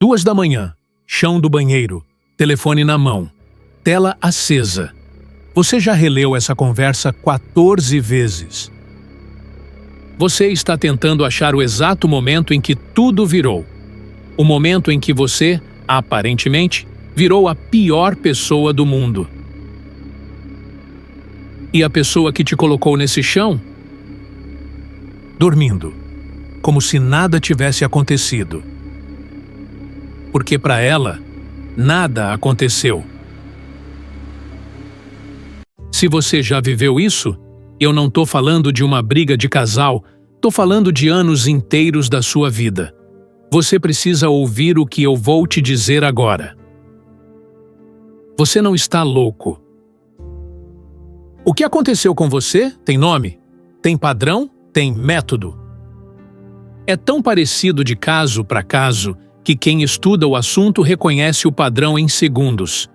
2 da manhã, chão do banheiro, telefone na mão, tela acesa. Você já releu essa conversa 14 vezes. Você está tentando achar o exato momento em que tudo virou. O momento em que você, aparentemente, virou a pior pessoa do mundo. E a pessoa que te colocou nesse chão? Dormindo, como se nada tivesse acontecido. Porque para ela, nada aconteceu. Se você já viveu isso, eu não estou falando de uma briga de casal, estou falando de anos inteiros da sua vida. Você precisa ouvir o que eu vou te dizer agora. Você não está louco. O que aconteceu com você tem nome, tem padrão, tem método. É tão parecido de caso para caso que quem estuda o assunto reconhece o padrão em segundos.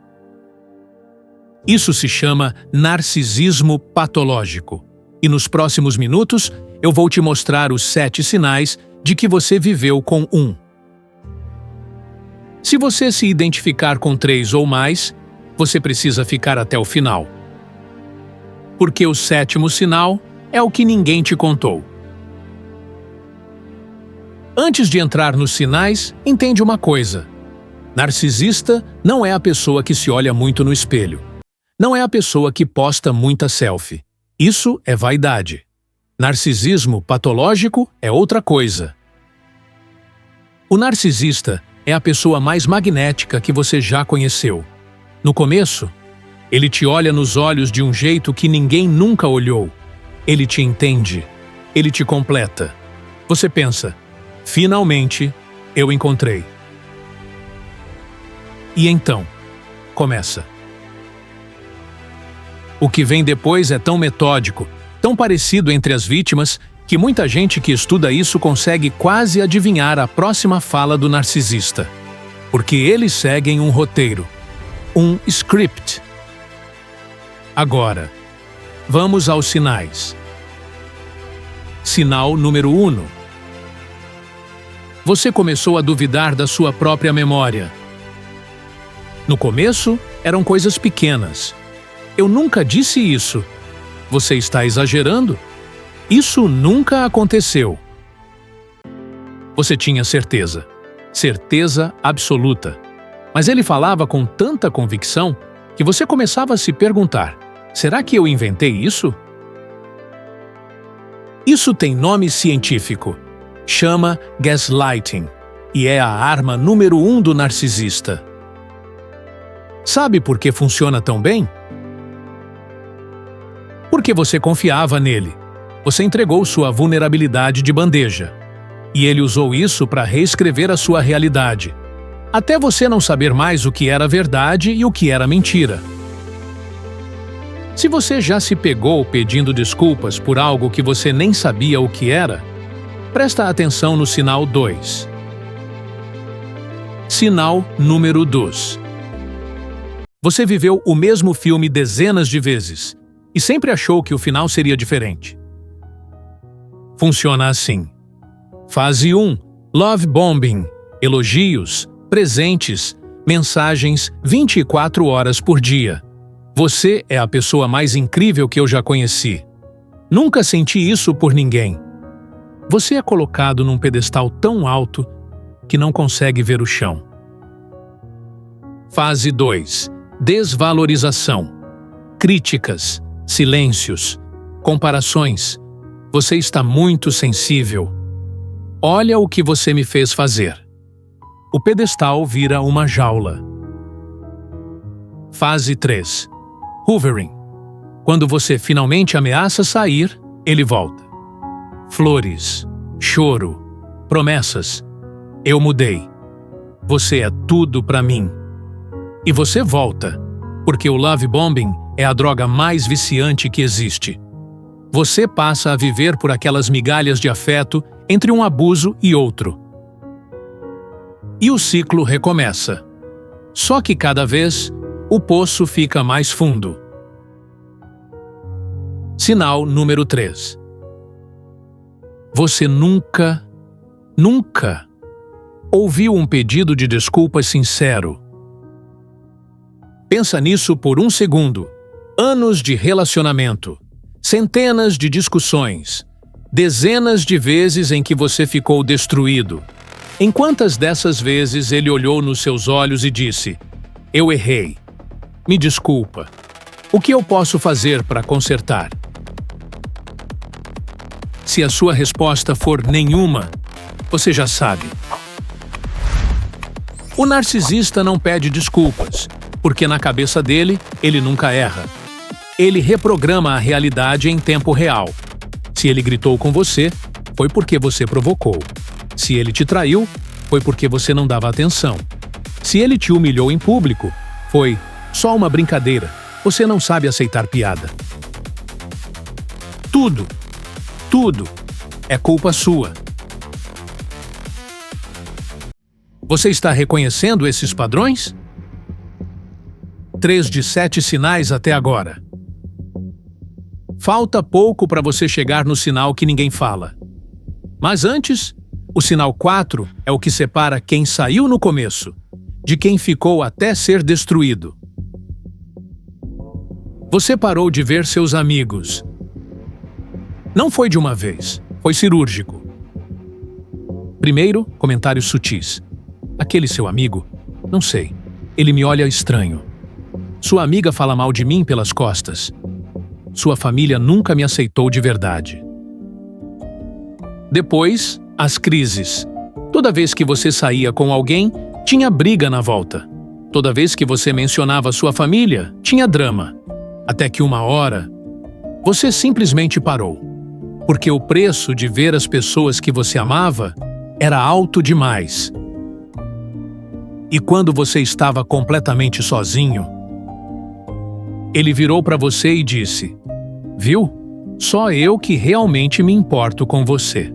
Isso se chama narcisismo patológico. E nos próximos minutos, eu vou te mostrar os 7 sinais de que você viveu com um. Se você se identificar com 3 ou mais, você precisa ficar até o final. Porque o 7º sinal é o que ninguém te contou. Antes de entrar nos sinais, entende uma coisa. Narcisista não é a pessoa que se olha muito no espelho. Não é a pessoa que posta muita selfie. Isso é vaidade. Narcisismo patológico é outra coisa. O narcisista é a pessoa mais magnética que você já conheceu. No começo, ele te olha nos olhos de um jeito que ninguém nunca olhou. Ele te entende. Ele te completa. Você pensa, finalmente, eu encontrei. E então, começa. O que vem depois é tão metódico, tão parecido entre as vítimas, que muita gente que estuda isso consegue quase adivinhar a próxima fala do narcisista. Porque eles seguem um roteiro, um script. Agora, vamos aos sinais. Sinal número 1. Você começou a duvidar da sua própria memória. No começo, eram coisas pequenas. Eu nunca disse isso. Você está exagerando? Isso nunca aconteceu. Você tinha certeza. Certeza absoluta. Mas ele falava com tanta convicção que você começava a se perguntar: será que eu inventei isso? Isso tem nome científico. Chama gaslighting. E é a arma número 1 do narcisista. Sabe por que funciona tão bem? Porque você confiava nele. Você entregou sua vulnerabilidade de bandeja. E ele usou isso para reescrever a sua realidade. Até você não saber mais o que era verdade e o que era mentira. Se você já se pegou pedindo desculpas por algo que você nem sabia o que era, presta atenção no sinal 2. Sinal número 2. Você viveu o mesmo filme dezenas de vezes e sempre achou que o final seria diferente. Funciona assim. Fase 1. Love bombing. Elogios, presentes, mensagens 24 horas por dia. Você é a pessoa mais incrível que eu já conheci. Nunca senti isso por ninguém. Você é colocado num pedestal tão alto que não consegue ver o chão. Fase 2. Desvalorização. Críticas, silêncios, comparações. Você está muito sensível. Olha o que você me fez fazer. O pedestal vira uma jaula. Fase 3. Hoovering. Quando você finalmente ameaça sair, ele volta. Flores, choro, promessas. Eu mudei. Você é tudo para mim. E você volta, porque o love bombing é a droga mais viciante que existe. Você passa a viver por aquelas migalhas de afeto entre um abuso e outro. E o ciclo recomeça. Só que cada vez, o poço fica mais fundo. Sinal número 3. Você nunca ouviu um pedido de desculpas sincero. Pensa nisso por um segundo. Anos de relacionamento, centenas de discussões, dezenas de vezes em que você ficou destruído. Em quantas dessas vezes ele olhou nos seus olhos e disse: "Eu errei. Me desculpa. O que eu posso fazer para consertar?" Se a sua resposta for nenhuma, você já sabe. O narcisista não pede desculpas, porque na cabeça dele, ele nunca erra. Ele reprograma a realidade em tempo real. Se ele gritou com você, foi porque você provocou. Se ele te traiu, foi porque você não dava atenção. Se ele te humilhou em público, foi só uma brincadeira. Você não sabe aceitar piada. Tudo é culpa sua. Você está reconhecendo esses padrões? 3 de 7 sinais até agora. Falta pouco para você chegar no sinal que ninguém fala. Mas antes, o sinal 4 é o que separa quem saiu no começo de quem ficou até ser destruído. Você parou de ver seus amigos. Não foi de uma vez, foi cirúrgico. Primeiro, comentários sutis. Aquele seu amigo? Não sei. Ele me olha estranho. Sua amiga fala mal de mim pelas costas. Sua família nunca me aceitou de verdade. Depois, as crises. Toda vez que você saía com alguém, tinha briga na volta. Toda vez que você mencionava sua família, tinha drama. Até que uma hora, você simplesmente parou. Porque o preço de ver as pessoas que você amava era alto demais. E quando você estava completamente sozinho, ele virou para você e disse: "Viu? Só eu que realmente me importo com você."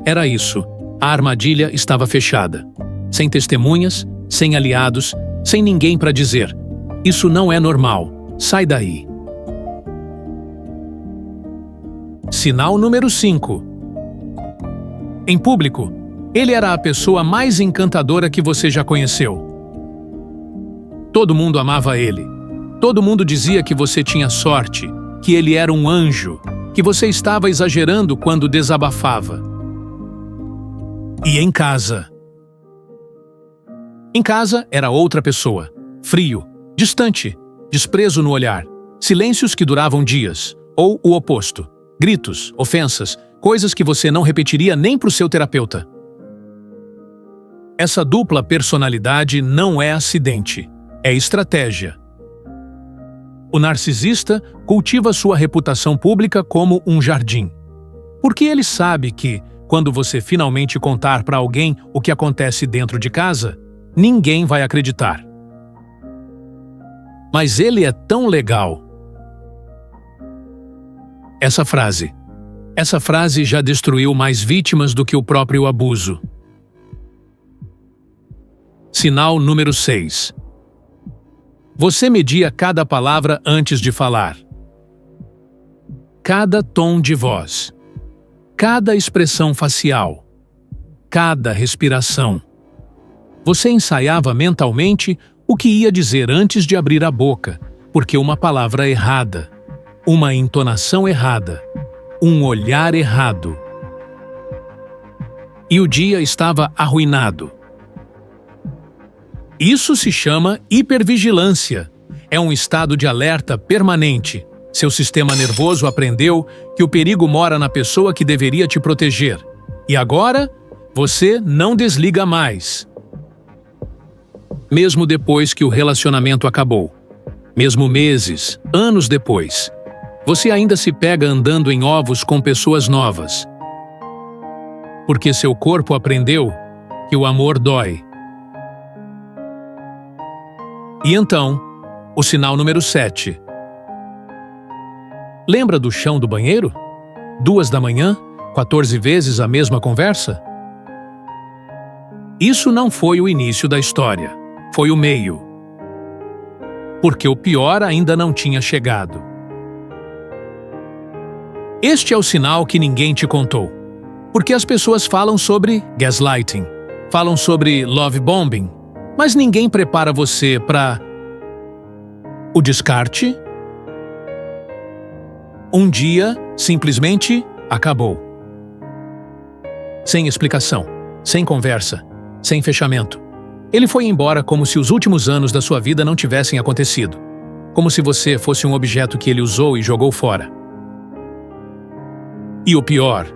Era isso. A armadilha estava fechada. Sem testemunhas, sem aliados, sem ninguém para dizer: "Isso não é normal. Sai daí." Sinal número 5. Em público, ele era a pessoa mais encantadora que você já conheceu. Todo mundo amava ele. Todo mundo dizia que você tinha sorte, que ele era um anjo, que você estava exagerando quando desabafava. E em casa? Em casa era outra pessoa. Frio, distante, desprezo no olhar, silêncios que duravam dias, ou o oposto. Gritos, ofensas, coisas que você não repetiria nem para o seu terapeuta. Essa dupla personalidade não é acidente, é estratégia. O narcisista cultiva sua reputação pública como um jardim. Porque ele sabe que, quando você finalmente contar para alguém o que acontece dentro de casa, ninguém vai acreditar. Mas ele é tão legal. Essa frase já destruiu mais vítimas do que o próprio abuso. Sinal número 6. Você media cada palavra antes de falar. Cada tom de voz. Cada expressão facial. Cada respiração. Você ensaiava mentalmente o que ia dizer antes de abrir a boca, porque uma palavra errada, uma entonação errada, um olhar errado. E o dia estava arruinado. Isso se chama hipervigilância. É um estado de alerta permanente. Seu sistema nervoso aprendeu que o perigo mora na pessoa que deveria te proteger. E agora, você não desliga mais. Mesmo depois que o relacionamento acabou. Mesmo meses, anos depois. Você ainda se pega andando em ovos com pessoas novas. Porque seu corpo aprendeu que o amor dói. E então, o sinal número 7. Lembra do chão do banheiro? 2 da manhã, 14 vezes a mesma conversa? Isso não foi o início da história, foi o meio. Porque o pior ainda não tinha chegado. Este é o sinal que ninguém te contou. Porque as pessoas falam sobre gaslighting, falam sobre love bombing, mas ninguém prepara você para o descarte. Um dia, simplesmente, acabou. Sem explicação, sem conversa, sem fechamento. Ele foi embora como se os últimos anos da sua vida não tivessem acontecido. Como se você fosse um objeto que ele usou e jogou fora. E o pior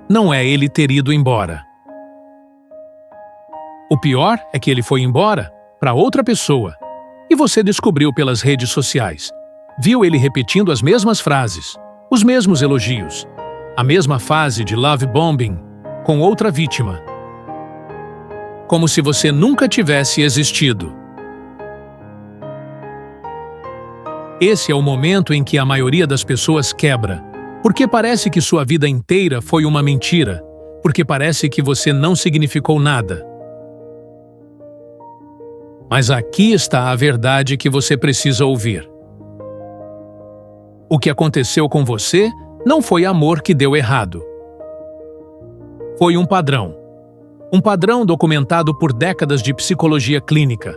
não é ele ter ido embora. O pior é que ele foi embora para outra pessoa. E você descobriu pelas redes sociais. Viu ele repetindo as mesmas frases, os mesmos elogios, a mesma fase de love bombing com outra vítima. Como se você nunca tivesse existido. Esse é o momento em que a maioria das pessoas quebra, porque parece que sua vida inteira foi uma mentira, porque parece que você não significou nada. Mas aqui está a verdade que você precisa ouvir. O que aconteceu com você não foi amor que deu errado. Foi um padrão. Um padrão documentado por décadas de psicologia clínica.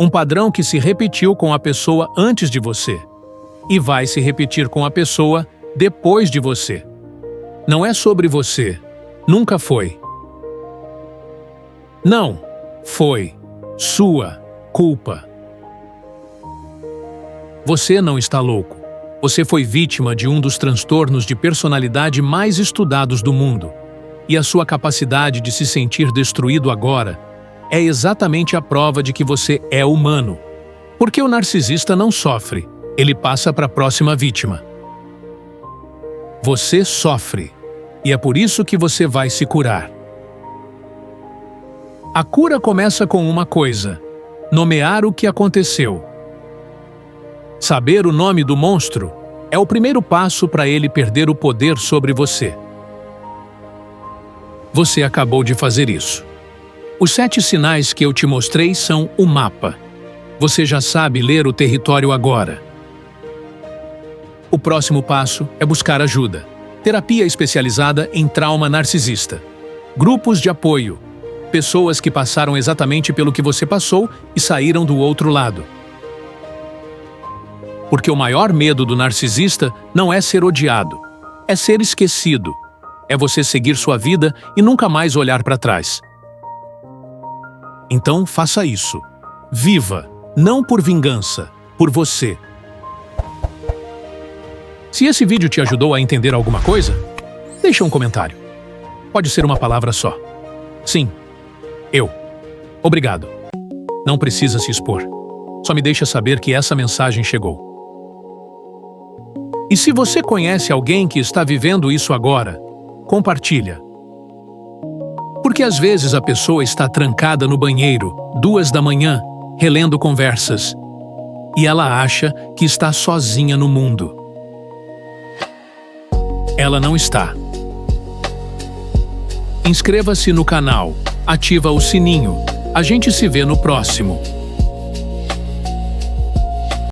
Um padrão que se repetiu com a pessoa antes de você. E vai se repetir com a pessoa depois de você. Não é sobre você. Nunca foi. Não foi sua culpa. Você não está louco. Você foi vítima de um dos transtornos de personalidade mais estudados do mundo. E a sua capacidade de se sentir destruído agora é exatamente a prova de que você é humano. Porque o narcisista não sofre, ele passa para a próxima vítima. Você sofre, e é por isso que você vai se curar. A cura começa com uma coisa: nomear o que aconteceu. Saber o nome do monstro é o primeiro passo para ele perder o poder sobre você. Você acabou de fazer isso. Os 7 sinais que eu te mostrei são o mapa. Você já sabe ler o território agora. O próximo passo é buscar ajuda. Terapia especializada em trauma narcisista. Grupos de apoio. Pessoas que passaram exatamente pelo que você passou e saíram do outro lado. Porque o maior medo do narcisista não é ser odiado, é ser esquecido. É você seguir sua vida e nunca mais olhar para trás. Então faça isso. Viva, não por vingança, por você. Se esse vídeo te ajudou a entender alguma coisa, deixa um comentário. Pode ser uma palavra só. Sim, eu. Obrigado. Não precisa se expor. Só me deixa saber que essa mensagem chegou. E se você conhece alguém que está vivendo isso agora, compartilha. Porque às vezes a pessoa está trancada no banheiro, 2 da manhã, relendo conversas. E ela acha que está sozinha no mundo. Ela não está. Inscreva-se no canal, ativa o sininho. A gente se vê no próximo.